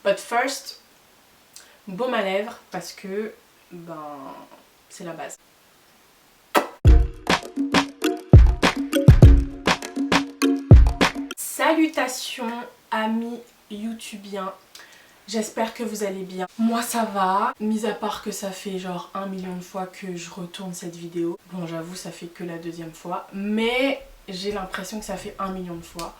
But first, baume à lèvres parce que c'est la base. Salutations amis youtubiens, j'espère que vous allez bien. Moi ça va, mis à part que ça fait genre 1 million de fois que je retourne cette vidéo. Bon j'avoue ça fait que la deuxième fois, mais j'ai l'impression que ça fait 1 million de fois.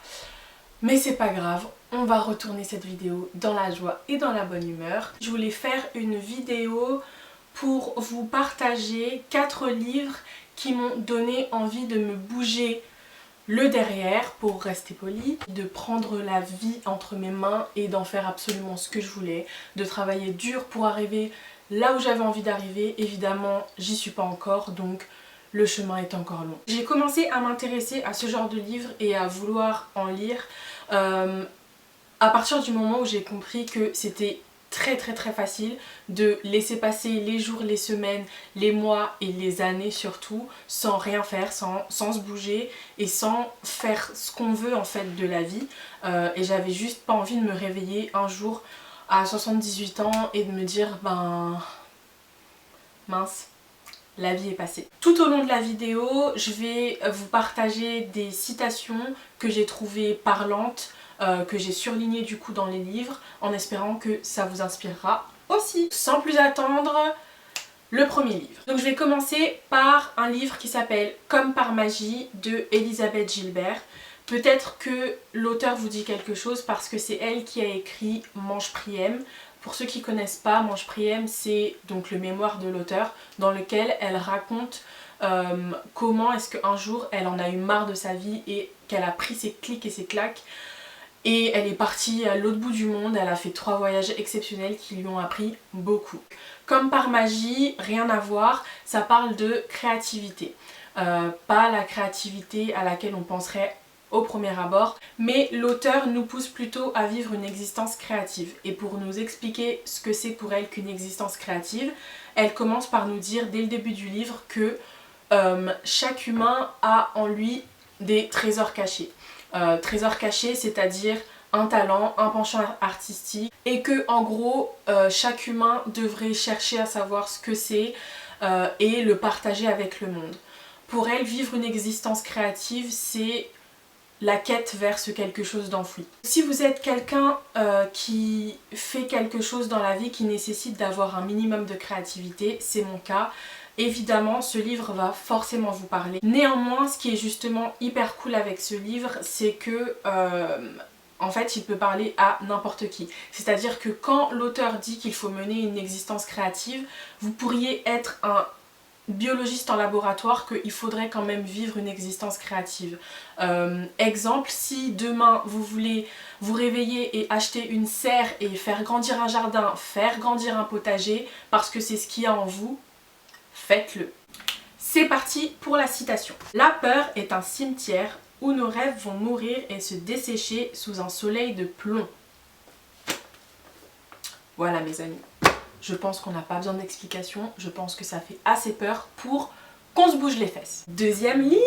Mais c'est pas grave, on va retourner cette vidéo dans la joie et dans la bonne humeur. Je voulais faire une vidéo pour vous partager 4 livres qui m'ont donné envie de me bouger le derrière, pour rester poli, de prendre la vie entre mes mains et d'en faire absolument ce que je voulais, de travailler dur pour arriver là où j'avais envie d'arriver. Évidemment, j'y suis pas encore, donc le chemin est encore long. J'ai commencé à m'intéresser à ce genre de livres et à vouloir en lire à partir du moment où j'ai compris que c'était très facile de laisser passer les jours, les semaines, les mois et les années surtout sans rien faire, sans se bouger et sans faire ce qu'on veut en fait de la vie. Et j'avais juste pas envie de me réveiller un jour à 78 ans et de me dire mince, la vie est passée. Tout au long de la vidéo, je vais vous partager des citations que j'ai trouvées parlantes, que j'ai surligné du coup dans les livres, en espérant que ça vous inspirera aussi. Sans plus attendre, le premier livre. Donc je vais commencer par un livre qui s'appelle Comme par magie de Elisabeth Gilbert. Peut-être que l'auteur vous dit quelque chose parce que c'est elle qui a écrit Mange Priem. Pour ceux qui ne connaissent pas, Mange Priem, c'est donc le mémoire de l'auteur dans lequel elle raconte comment est-ce qu'un jour elle en a eu marre de sa vie et qu'elle a pris ses clics et ses claques. Et elle est partie à l'autre bout du monde, elle a fait 3 voyages exceptionnels qui lui ont appris beaucoup. Comme par magie, rien à voir, ça parle de créativité. Pas la créativité à laquelle on penserait au premier abord, mais l'auteur nous pousse plutôt à vivre une existence créative. Et pour nous expliquer ce que c'est pour elle qu'une existence créative, elle commence par nous dire dès le début du livre que chaque humain a en lui des trésors cachés. Trésor caché, c'est-à-dire un talent, un penchant artistique, et que en gros chaque humain devrait chercher à savoir ce que c'est et le partager avec le monde. Pour elle, vivre une existence créative, c'est la quête vers ce quelque chose d'enfoui. Si vous êtes quelqu'un qui fait quelque chose dans la vie qui nécessite d'avoir un minimum de créativité, c'est mon cas. Évidemment, ce livre va forcément vous parler. Néanmoins, ce qui est justement hyper cool avec ce livre, c'est que en fait, il peut parler à n'importe qui. C'est-à-dire que quand l'auteur dit qu'il faut mener une existence créative, vous pourriez être un biologiste en laboratoire qu'il faudrait quand même vivre une existence créative. Exemple, si demain vous voulez vous réveiller et acheter une serre et faire grandir un jardin, faire grandir un potager, parce que c'est ce qu'il y a en vous, faites-le. C'est parti pour la citation. La peur est un cimetière où nos rêves vont mourir et se dessécher sous un soleil de plomb. Voilà mes amis. Je pense qu'on n'a pas besoin d'explication. Je pense que ça fait assez peur pour qu'on se bouge les fesses. Deuxième livre,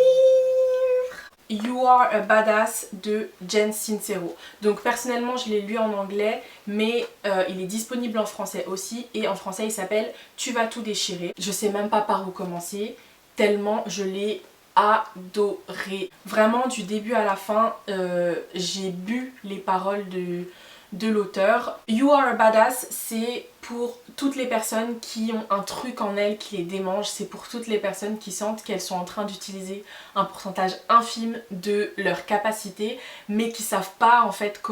You Are a Badass de Jen Sincero. Donc personnellement je l'ai lu en anglais, mais il est disponible en français aussi, et en français il s'appelle Tu vas tout déchirer. Je sais même pas par où commencer, tellement je l'ai adoré. Vraiment du début à la fin, j'ai bu les paroles de l'auteur. You Are a Badass, c'est pour toutes les personnes qui ont un truc en elles qui les démange, c'est pour toutes les personnes qui sentent qu'elles sont en train d'utiliser un pourcentage infime de leur capacité, mais qui savent pas en fait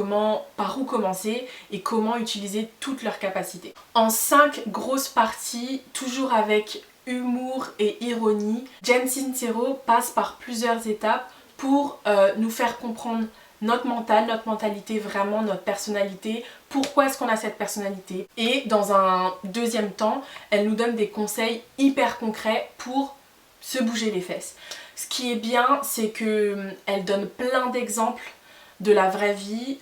par où commencer et comment utiliser toutes leurs capacités. En 5 grosses parties, toujours avec humour et ironie, Jen Sincero passe par plusieurs étapes pour nous faire comprendre notre mental, notre mentalité, vraiment notre personnalité, pourquoi est-ce qu'on a cette personnalité. Et dans un deuxième temps, elle nous donne des conseils hyper concrets pour se bouger les fesses. Ce qui est bien, c'est qu'elle donne plein d'exemples de la vraie vie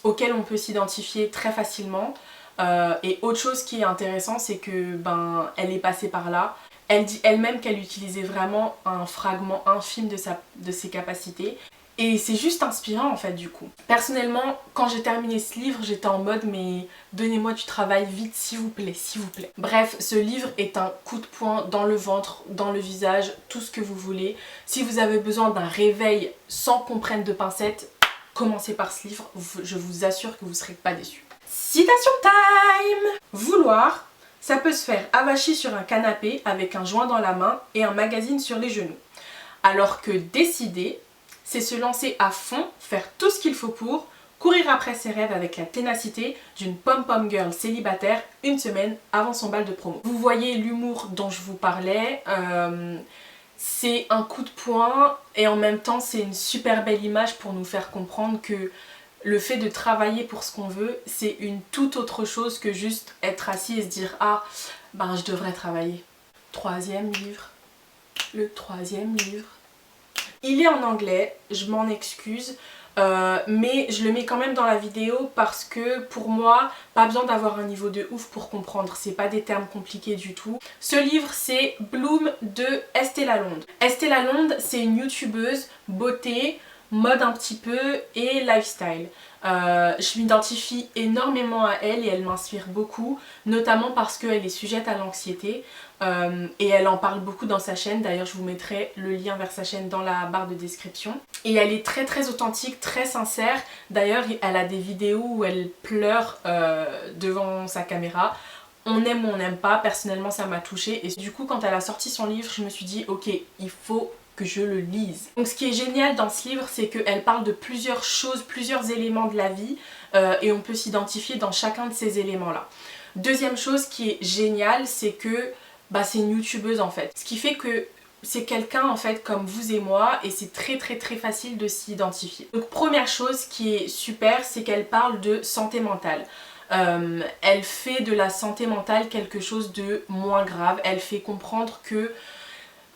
auxquels on peut s'identifier très facilement. Et autre chose qui est intéressant, c'est que elle est passée par là. Elle dit elle-même qu'elle utilisait vraiment un fragment infime de ses capacités. Et c'est juste inspirant en fait du coup. Personnellement, quand j'ai terminé ce livre, j'étais en mode mais donnez-moi du travail vite s'il vous plaît, s'il vous plaît. Bref, ce livre est un coup de poing dans le ventre, dans le visage, tout ce que vous voulez. Si vous avez besoin d'un réveil sans qu'on prenne de pincettes, commencez par ce livre, je vous assure que vous ne serez pas déçus. Citation time! Vouloir, ça peut se faire avachi sur un canapé avec un joint dans la main et un magazine sur les genoux. Alors que décider, c'est se lancer à fond, faire tout ce qu'il faut pour, courir après ses rêves avec la ténacité d'une pom-pom girl célibataire une semaine avant son bal de promo. Vous voyez l'humour dont je vous parlais, c'est un coup de poing et en même temps c'est une super belle image pour nous faire comprendre que le fait de travailler pour ce qu'on veut, c'est une toute autre chose que juste être assis et se dire « Ah, ben je devrais travailler ». Troisième livre, le troisième livre. Il est en anglais, je m'en excuse, mais je le mets quand même dans la vidéo parce que pour moi, pas besoin d'avoir un niveau de ouf pour comprendre, c'est pas des termes compliqués du tout. Ce livre c'est Bloom de Estée Lalonde. Estée Lalonde c'est une youtubeuse beauté, mode un petit peu et lifestyle. Je m'identifie énormément à elle et elle m'inspire beaucoup, notamment parce qu'elle est sujette à l'anxiété et elle en parle beaucoup dans sa chaîne. D'ailleurs je vous mettrai le lien vers sa chaîne dans la barre de description. Et elle est très authentique, très sincère. D'ailleurs elle a des vidéos où elle pleure devant sa caméra. On aime ou on n'aime pas, personnellement ça m'a touchée et du coup quand elle a sorti son livre je me suis dit ok, il faut que je le lise. Donc ce qui est génial dans ce livre c'est qu'elle parle de plusieurs choses, plusieurs éléments de la vie et on peut s'identifier dans chacun de ces éléments là. Deuxième chose qui est géniale c'est que c'est une youtubeuse en fait. Ce qui fait que c'est quelqu'un en fait comme vous et moi et c'est très facile de s'y identifier. Donc première chose qui est super c'est qu'elle parle de santé mentale. Elle fait de la santé mentale quelque chose de moins grave. Elle fait comprendre que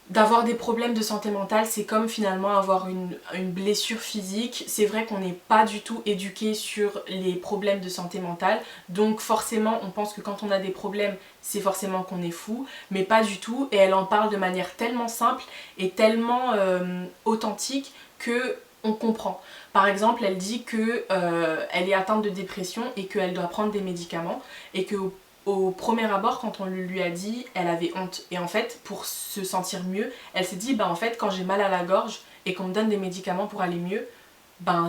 d'avoir des problèmes de santé mentale c'est comme finalement avoir une blessure physique. C'est vrai qu'on n'est pas du tout éduqué sur les problèmes de santé mentale, donc forcément on pense que quand on a des problèmes c'est forcément qu'on est fou, mais pas du tout. Et elle en parle de manière tellement simple et tellement authentique que on comprend. Par exemple elle dit que elle est atteinte de dépression et qu'elle doit prendre des médicaments et que au premier abord quand on lui a dit elle avait honte et en fait pour se sentir mieux elle s'est dit en fait quand j'ai mal à la gorge et qu'on me donne des médicaments pour aller mieux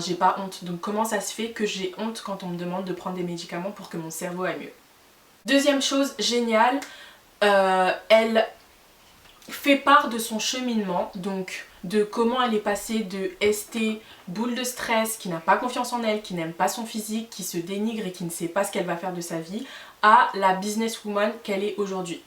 j'ai pas honte, donc comment ça se fait que j'ai honte quand on me demande de prendre des médicaments pour que mon cerveau aille mieux. Deuxième chose géniale, elle fait part de son cheminement, donc de comment elle est passée de ST, boule de stress, qui n'a pas confiance en elle, qui n'aime pas son physique, qui se dénigre et qui ne sait pas ce qu'elle va faire de sa vie, à la businesswoman qu'elle est aujourd'hui.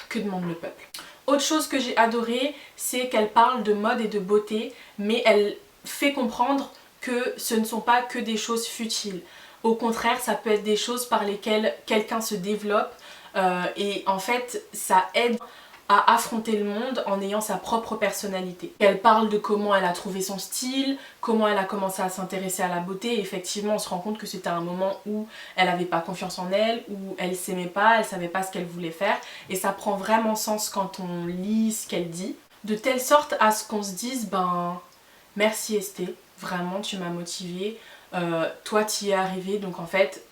Que demande le peuple? Autre chose que j'ai adoré, c'est qu'elle parle de mode et de beauté, mais elle fait comprendre que ce ne sont pas que des choses futiles. Au contraire, ça peut être des choses par lesquelles quelqu'un se développe et en fait ça aide à affronter le monde en ayant sa propre personnalité. Elle parle de comment elle a trouvé son style, comment elle a commencé à s'intéresser à la beauté et effectivement on se rend compte que c'était un moment où elle n'avait pas confiance en elle, où elle s'aimait pas, elle savait pas ce qu'elle voulait faire et ça prend vraiment sens quand on lit ce qu'elle dit, de telle sorte à ce qu'on se dise merci Esté, vraiment tu m'as motivée, toi tu y es arrivée donc en fait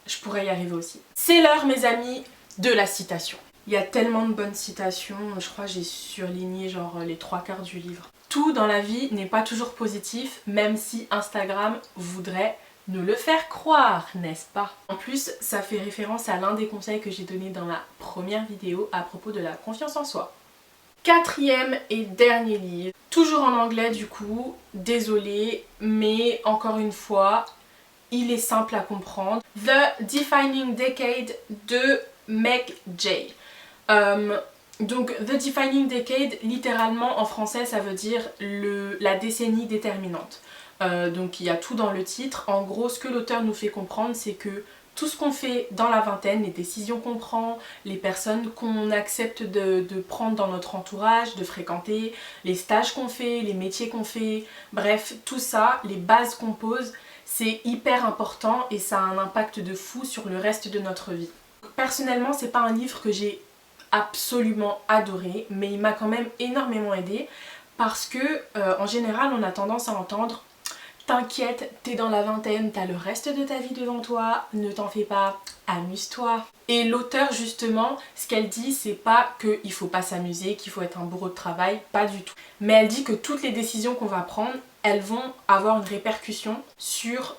je pourrais y arriver aussi. C'est l'heure mes amis de la citation. Il y a tellement de bonnes citations, je crois que j'ai surligné genre les 3/4 du livre. Tout dans la vie n'est pas toujours positif, même si Instagram voudrait nous le faire croire, n'est-ce pas? En plus, ça fait référence à l'un des conseils que j'ai donné dans la première vidéo à propos de la confiance en soi. Quatrième et dernier livre, toujours en anglais du coup, désolée, mais encore une fois, il est simple à comprendre. The Defining Decade de Meg Jay. Donc The Defining Decade, littéralement en français ça veut dire la décennie déterminante. Donc il y a tout dans le titre. En gros ce que l'auteur nous fait comprendre c'est que tout ce qu'on fait dans la vingtaine, les décisions qu'on prend, les personnes qu'on accepte de prendre dans notre entourage, de fréquenter, les stages qu'on fait, les métiers qu'on fait, bref tout ça, les bases qu'on pose, c'est hyper important et ça a un impact de fou sur le reste de notre vie. Personnellement c'est pas un livre que j'ai absolument adoré, mais il m'a quand même énormément aidé parce que en général on a tendance à entendre t'inquiète, t'es dans la vingtaine, t'as le reste de ta vie devant toi, ne t'en fais pas, amuse-toi. Et l'auteur justement, ce qu'elle dit, c'est pas qu'il faut pas s'amuser, qu'il faut être un bourreau de travail, pas du tout. Mais elle dit que toutes les décisions qu'on va prendre, elles vont avoir une répercussion sur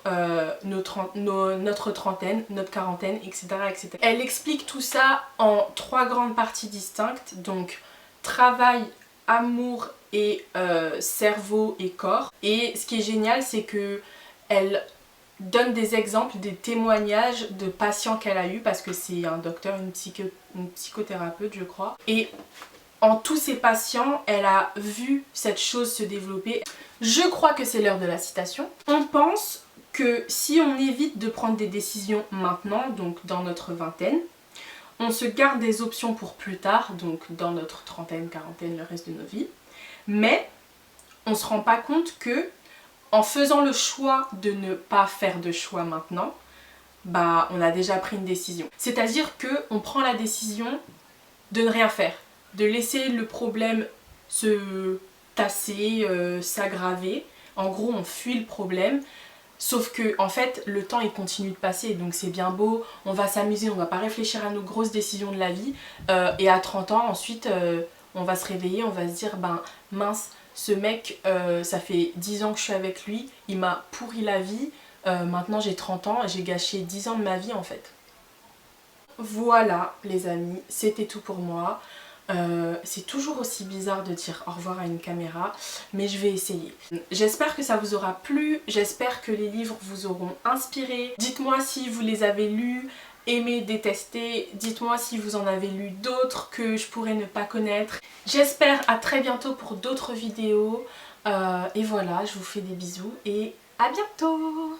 notre trentaine, notre quarantaine, etc., etc. Elle explique tout ça en 3 grandes parties distinctes, donc travail, amour et cerveau et corps. Et ce qui est génial, c'est que elle donne des exemples, des témoignages de patients qu'elle a eu, parce que c'est un docteur, une psychothérapeute je crois. Et en tous ces patients, elle a vu cette chose se développer. Je crois que c'est l'heure de la citation. On pense que si on évite de prendre des décisions maintenant, donc dans notre vingtaine, on se garde des options pour plus tard, donc dans notre trentaine, quarantaine, le reste de nos vies. Mais on ne se rend pas compte que en faisant le choix de ne pas faire de choix maintenant, bah on a déjà pris une décision. C'est-à-dire qu'on prend la décision de ne rien faire, de laisser le problème se tasser, s'aggraver. En gros, on fuit le problème. Sauf que en fait le temps il continue de passer, donc c'est bien beau, on va s'amuser, on va pas réfléchir à nos grosses décisions de la vie, et à 30 ans ensuite on va se réveiller, on va se dire ben mince, ce mec ça fait 10 ans que je suis avec lui, il m'a pourri la vie, maintenant j'ai 30 ans et j'ai gâché 10 ans de ma vie en fait. Voilà les amis, c'était tout pour moi. C'est toujours aussi bizarre de dire au revoir à une caméra, mais je vais essayer. J'espère que ça vous aura plu, j'espère que les livres vous auront inspiré. Dites-moi si vous les avez lus, aimé, détesté, dites-moi si vous en avez lu d'autres que je pourrais ne pas connaître. J'espère à très bientôt pour d'autres vidéos, et voilà, je vous fais des bisous et à bientôt.